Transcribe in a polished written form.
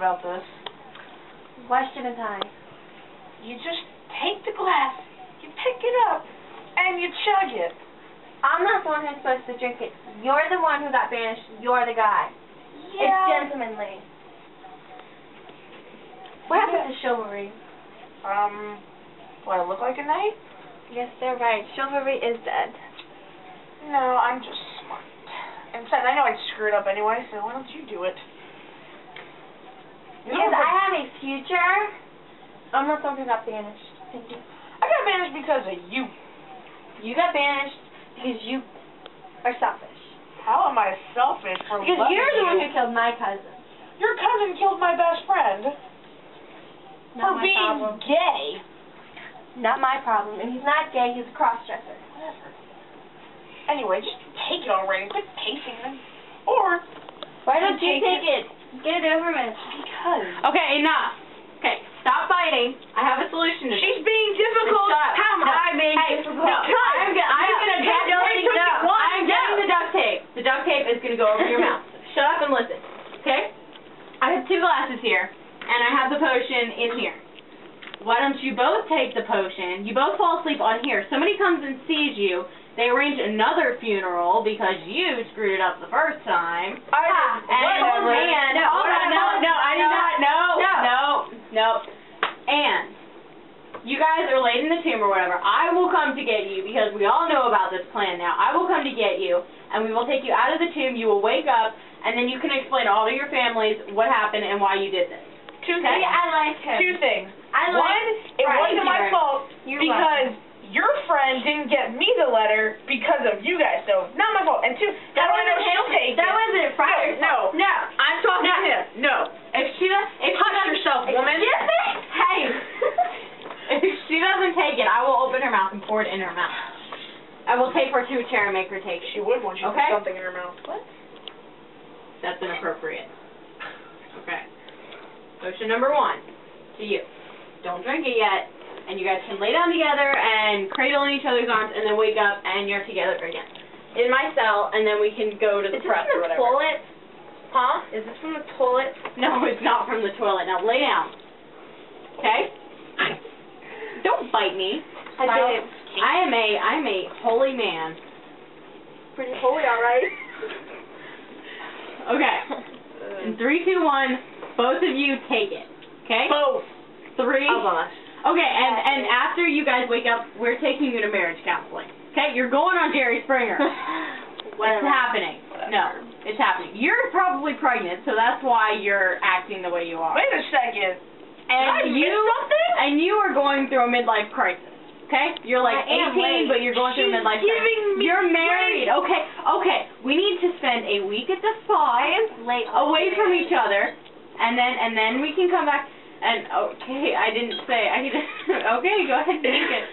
about this. Why shouldn't I? You just take the glass, you pick it up, and you chug it. I'm not the one who's supposed to drink it. You're the one who got banished. You're the guy. Yeah. It's gentlemanly. What happened to chivalry? What, I look like a knight? Yes, they're right. Chivalry is dead. No, I'm just smart. And besides, I know I'd screw it up anyway, so why don't you do it? Because I have a future. I'm not the one who got banished. Thank you. I got banished because of you. You got banished because you are selfish. How am I selfish for Because loving you're the you? one who killed my cousin. Your cousin killed my best friend. Not for my being problem. gay. Not my problem. And he's not gay, he's a cross-dresser. Anyway, just take it already. Quit tasting them. Or, why don't you take it? Get it over with. Because. Okay, enough. Okay, stop fighting. I have a solution to this. She's being difficult. Shut up. How am I being Hey, difficult? no, I'm gonna I'm getting the duct tape. The duct tape is gonna go over your mouth. Shut up and listen. Okay? I have 2 glasses here, and I have the potion in here. Why don't you both take the potion? You both fall asleep on here. Somebody comes and sees you. They arrange another funeral because you screwed it up the first time. I didn't. No. And you guys are laid in the tomb or whatever. I will come to get you because we all know about this plan now. I will come to get you, and we will take you out of the tomb. You will wake up, and then you can explain all to your families what happened and why you did this. Two things. I like him. 2 things. One, it wasn't my fault because your friend didn't get me the letter because of you guys, so not my fault. And 2, That wasn't she'll take That it. wasn't Friar's fault. No, I'm talking to him. No. If Hush yourself, woman. Excuse me? Hey, if she doesn't take it, I will open her mouth and pour it in her mouth. I will take her to a chair and make her take it. She would want you to Okay. put something in her mouth. What? That's inappropriate. Okay. Potion number 1 to you. Don't drink it yet, and you guys can lay down together and cradle in each other's arms, and then wake up and you're together again in my cell, and then we can go to the press or whatever. Toilet? Huh? Is this from the toilet? No, it's not from the toilet. Now lay down. Okay? Don't bite me. I did. I am a holy man. Pretty holy, alright. Okay. In 3, 2, 1, both of you take it. Okay? Both. 3. Okay, and after you guys wake up, we're taking you to marriage counseling. Okay? You're going on Jerry Springer. It's happening. No, it's happening. You're probably pregnant, so that's why you're acting the way you are. Wait a second. And you are going through a midlife crisis. Okay? You're like I am 18, but you're going through a midlife crisis. You're married. Okay. We need to spend a week at the spa, away from each other, and then we can come back. And okay, I didn't say. Okay, go ahead and take it.